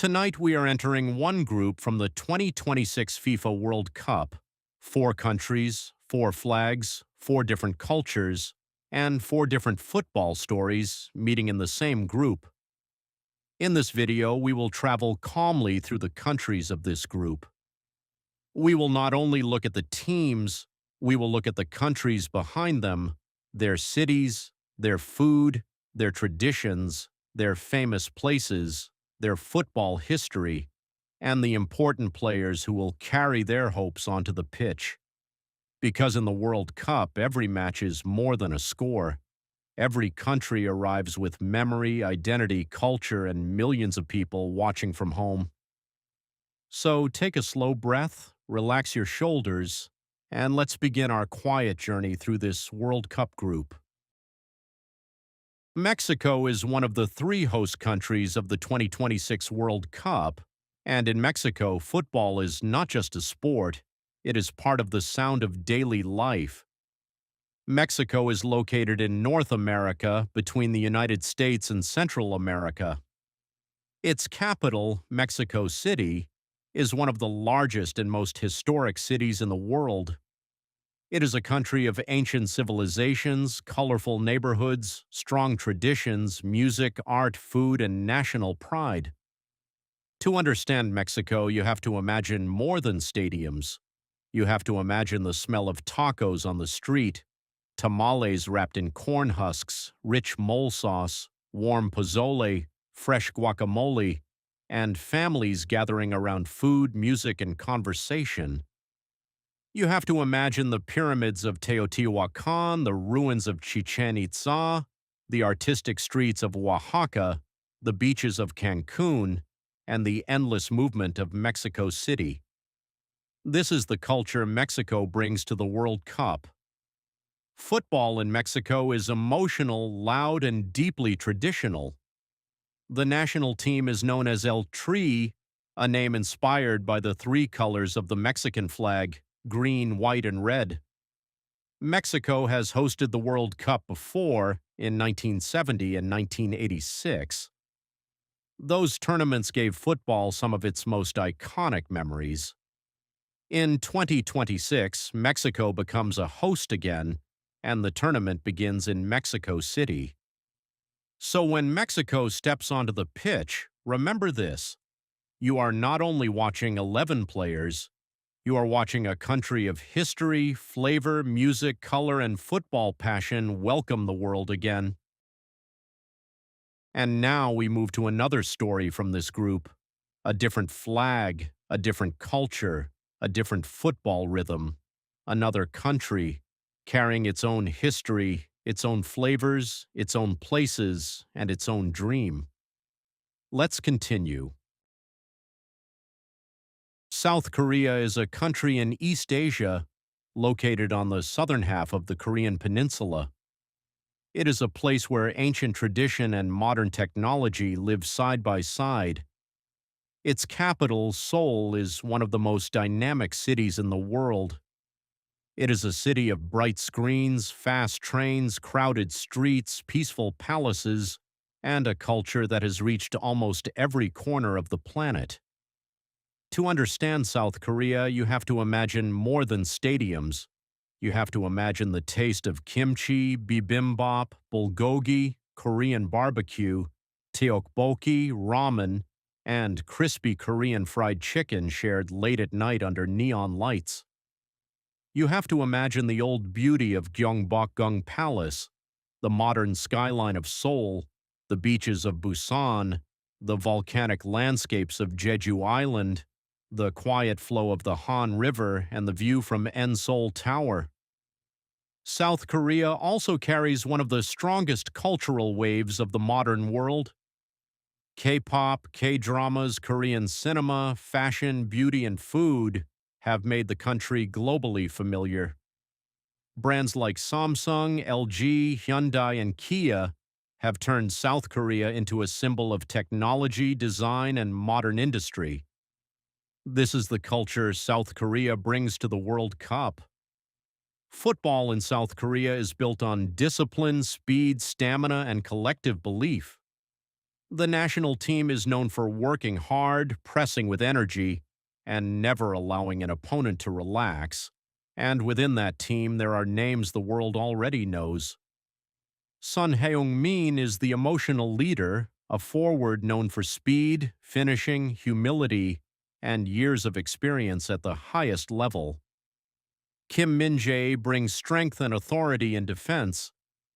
Tonight we are entering one group from the 2026 FIFA World Cup. 4 countries, 4 flags, 4 different cultures, and 4 different football stories meeting in the same group. In this video, we will travel calmly through the countries of this group. We will not only look at the teams, we will look at the countries behind them, their cities, their food, their traditions, their famous places, their football history, and the important players who will carry their hopes onto the pitch. Because in the World Cup, every match is more than a score. Every country arrives with memory, identity, culture, and millions of people watching from home. So take a slow breath, relax your shoulders, and let's begin our quiet journey through this World Cup group. Mexico is one of the 3 host countries of the 2026 World Cup, and in Mexico, football is not just a sport, it is part of the sound of daily life. Mexico is located in North America between the United States and Central America. Its capital, Mexico City, is one of the largest and most historic cities in the world. It is a country of ancient civilizations, colorful neighborhoods, strong traditions, music, art, food, and national pride. To understand Mexico, you have to imagine more than stadiums. You have to imagine the smell of tacos on the street, tamales wrapped in corn husks, rich mole sauce, warm pozole, fresh guacamole, and families gathering around food, music, and conversation. You have to imagine the pyramids of Teotihuacan, the ruins of Chichen Itza, the artistic streets of Oaxaca, the beaches of Cancun, and the endless movement of Mexico City. This is the culture Mexico brings to the World Cup. Football in Mexico is emotional, loud, and deeply traditional. The national team is known as El Tri, a name inspired by the 3 colors of the Mexican flag: green, white, and red. Mexico has hosted the World Cup before, in 1970 and 1986. Those tournaments gave football some of its most iconic memories. In 2026, Mexico becomes a host again, and the tournament begins in Mexico City. So when Mexico steps onto the pitch, remember this: you are not only watching 11 players, you are watching a country of history, flavor, music, color, and football passion welcome the world again. And now we move to another story from this group: a different flag, a different culture, a different football rhythm, another country, carrying its own history, its own flavors, its own places, and its own dream. Let's continue. South Korea is a country in East Asia, located on the southern half of the Korean peninsula. It is a place where ancient tradition and modern technology live side by side. Its capital, Seoul, is one of the most dynamic cities in the world. It is a city of bright screens, fast trains, crowded streets, peaceful palaces, and a culture that has reached almost every corner of the planet. To understand South Korea, you have to imagine more than stadiums. You have to imagine the taste of kimchi, bibimbap, bulgogi, Korean barbecue, tteokbokki, ramen, and crispy Korean fried chicken shared late at night under neon lights. You have to imagine the old beauty of Gyeongbokgung Palace, the modern skyline of Seoul, the beaches of Busan, the volcanic landscapes of Jeju Island, the quiet flow of the Han River, and the view from Seoul Tower. South Korea also carries one of the strongest cultural waves of the modern world. K-pop, K-dramas, Korean cinema, fashion, beauty, and food have made the country globally familiar. Brands like Samsung, LG, Hyundai, and Kia have turned South Korea into a symbol of technology, design, and modern industry. This is the culture South Korea brings to the World Cup. Football in South Korea is built on discipline, speed, stamina, and collective belief. The national team is known for working hard, pressing with energy, and never allowing an opponent to relax. And within that team, there are names the world already knows. Son Heung-min is the emotional leader, a forward known for speed, finishing, humility, and years of experience at the highest level. Kim Min-jae brings strength and authority in defense,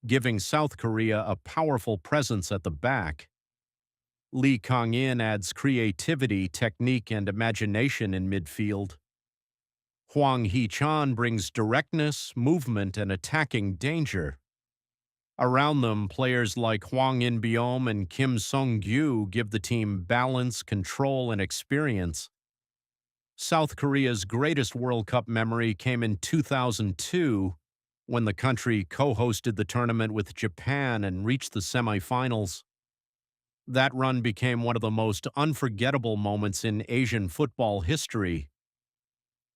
giving South Korea a powerful presence at the back. Lee Kang-in adds creativity, technique, and imagination in midfield. Hwang Hee-chan brings directness, movement, and attacking danger. Around them, players like Hwang In-beom and Kim Sung-gyu give the team balance, control, and experience. South Korea's greatest World Cup memory came in 2002, when the country co-hosted the tournament with Japan and reached the semifinals. That run became one of the most unforgettable moments in Asian football history.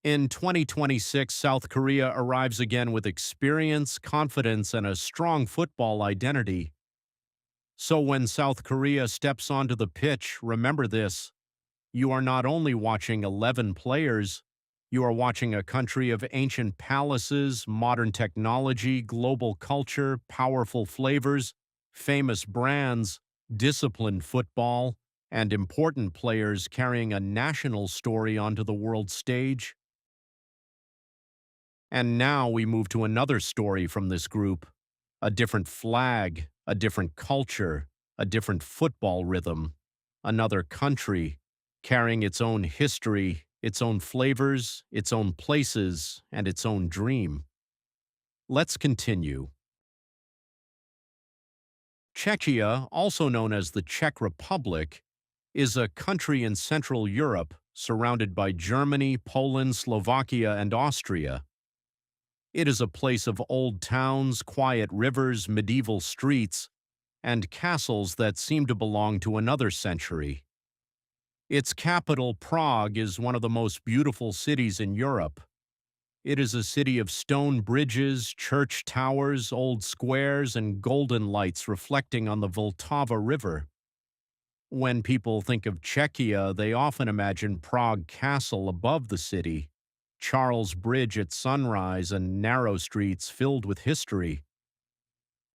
In 2026, South Korea arrives again with experience, confidence, and a strong football identity. So when South Korea steps onto the pitch, remember this: you are not only watching 11 players, you are watching a country of ancient palaces, modern technology, global culture, powerful flavors, famous brands, disciplined football, and important players carrying a national story onto the world stage. And now we move to another story from this group: a different flag, a different culture, a different football rhythm, another country, carrying its own history, its own flavors, its own places, and its own dream. Let's continue. Czechia, also known as the Czech Republic, is a country in Central Europe surrounded by Germany, Poland, Slovakia, and Austria. It is a place of old towns, quiet rivers, medieval streets, and castles that seem to belong to another century. Its capital, Prague, is one of the most beautiful cities in Europe. It is a city of stone bridges, church towers, old squares, and golden lights reflecting on the Vltava River. When people think of Czechia, they often imagine Prague Castle above the city, Charles Bridge at sunrise, and narrow streets filled with history.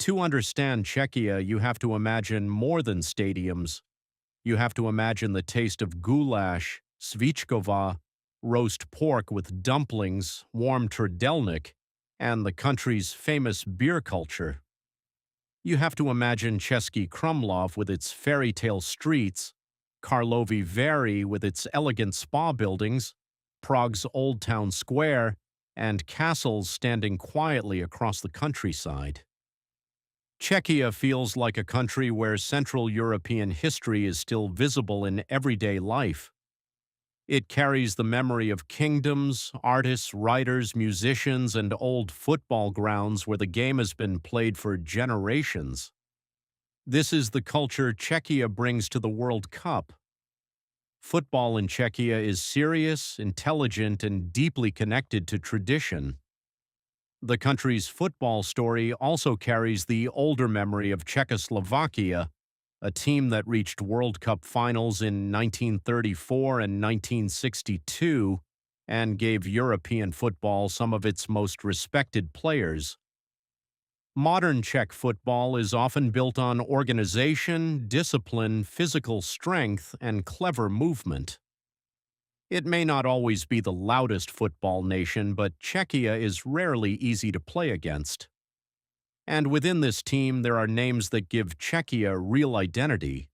To understand Czechia, you have to imagine more than stadiums. You have to imagine the taste of goulash, svíčková, roast pork with dumplings, warm trdelník, and the country's famous beer culture. You have to imagine Český Krumlov with its fairy tale streets, Karlovy Vary with its elegant spa buildings, Prague's Old Town Square, and castles standing quietly across the countryside. Czechia feels like a country where Central European history is still visible in everyday life. It carries the memory of kingdoms, artists, writers, musicians, and old football grounds where the game has been played for generations. This is the culture Czechia brings to the World Cup. Football in Czechia is serious, intelligent, and deeply connected to tradition. The country's football story also carries the older memory of Czechoslovakia, a team that reached World Cup finals in 1934 and 1962 and gave European football some of its most respected players. Modern Czech football is often built on organization, discipline, physical strength, and clever movement. It may not always be the loudest football nation, but Czechia is rarely easy to play against. And within this team, there are names that give Czechia real identity.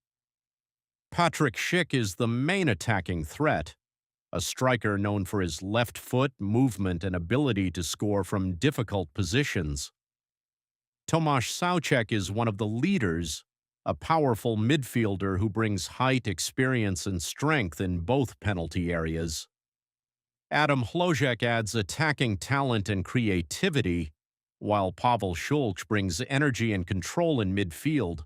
Patrik Schick is the main attacking threat, a striker known for his left foot, movement, and ability to score from difficult positions. Tomáš Souček is one of the leaders, a powerful midfielder who brings height, experience, and strength in both penalty areas. Adam Hložek adds attacking talent and creativity, while Pavel Šulc brings energy and control in midfield.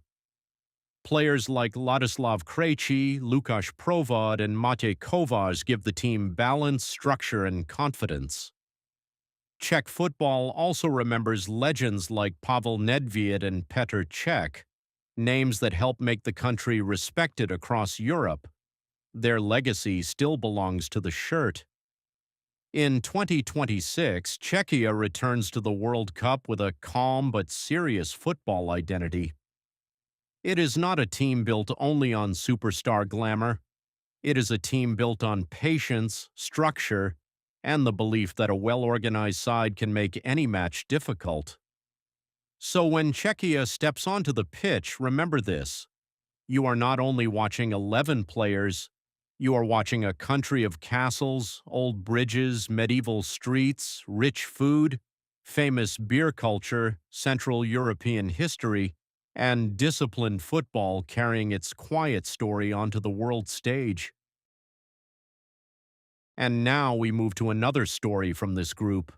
Players like Ladislav Krejci, Lukáš Provod, and Matej Kovář give the team balance, structure, and confidence. Czech football also remembers legends like Pavel Nedvěd and Petr Cech, names that help make the country respected across Europe. Their legacy still belongs to the shirt. In 2026, Czechia returns to the World Cup with a calm but serious football identity. It is not a team built only on superstar glamour. It is a team built on patience, structure, and the belief that a well-organized side can make any match difficult. So when Czechia steps onto the pitch, remember this. You are not only watching 11 players, you are watching a country of castles, old bridges, medieval streets, rich food, famous beer culture, Central European history, and disciplined football carrying its quiet story onto the world stage. And now we move to another story from this group.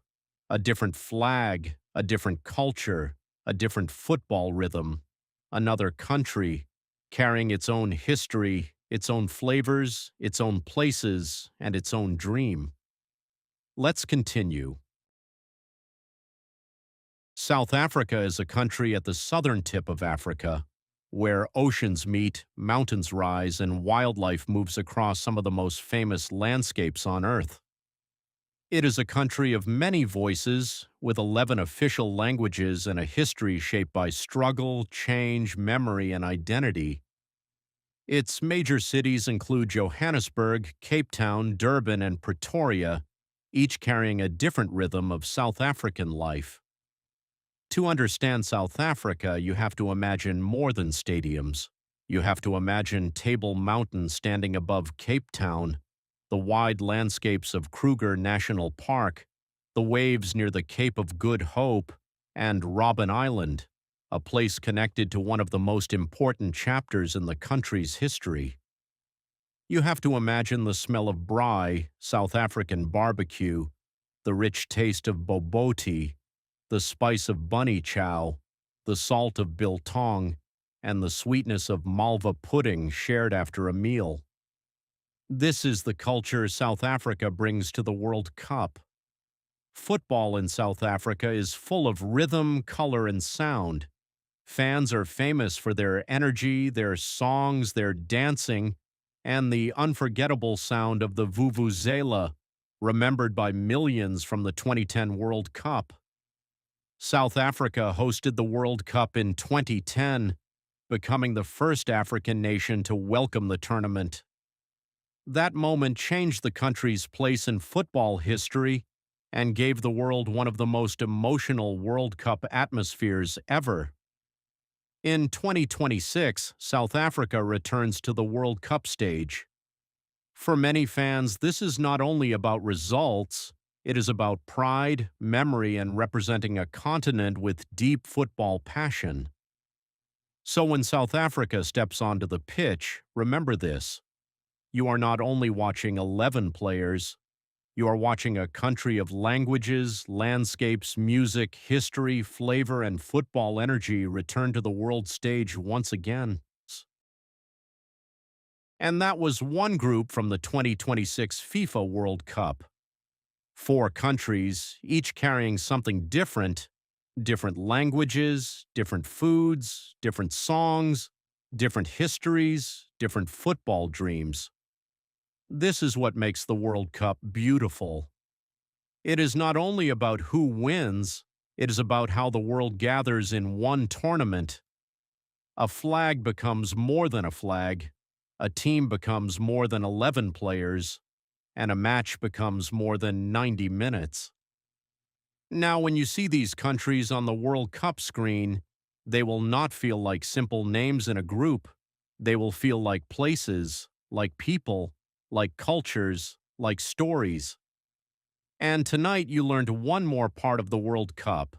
A different flag, a different culture, a different football rhythm, another country, carrying its own history, its own flavors, its own places, and its own dream. Let's continue. South Africa is a country at the southern tip of Africa, where oceans meet, mountains rise, and wildlife moves across some of the most famous landscapes on Earth. It is a country of many voices, with 11 official languages and a history shaped by struggle, change, memory, and identity. Its major cities include Johannesburg, Cape Town, Durban, and Pretoria, each carrying a different rhythm of South African life. To understand South Africa, you have to imagine more than stadiums. You have to imagine Table Mountain standing above Cape Town, the wide landscapes of Kruger National Park, the waves near the Cape of Good Hope, and Robben Island, a place connected to one of the most important chapters in the country's history. You have to imagine the smell of braai, South African barbecue, the rich taste of bobotie, the spice of bunny chow, the salt of biltong, and the sweetness of malva pudding shared after a meal. This is the culture South Africa brings to the World Cup. Football in South Africa is full of rhythm, color, and sound. Fans are famous for their energy, their songs, their dancing, and the unforgettable sound of the vuvuzela, remembered by millions from the 2010 World Cup. South Africa hosted the World Cup in 2010, becoming the first African nation to welcome the tournament. That moment changed the country's place in football history and gave the world one of the most emotional World Cup atmospheres ever. In 2026, South Africa returns to the World Cup stage. For many fans, this is not only about results, it is about pride, memory, and representing a continent with deep football passion. So when South Africa steps onto the pitch, remember this. You are not only watching 11 players, you are watching a country of languages, landscapes, music, history, flavor, and football energy return to the world stage once again. And that was one group from the 2026 FIFA World Cup. 4 countries, each carrying something different, different languages, different foods, different songs, different histories, different football dreams. This is what makes the World Cup beautiful. It is not only about who wins, it is about how the world gathers in one tournament. A flag becomes more than a flag, a team becomes more than 11 players, and a match becomes more than 90 minutes. Now, when you see these countries on the World Cup screen, they will not feel like simple names in a group. They will feel like places, like people, like cultures, like stories. And tonight you learned one more part of the World Cup.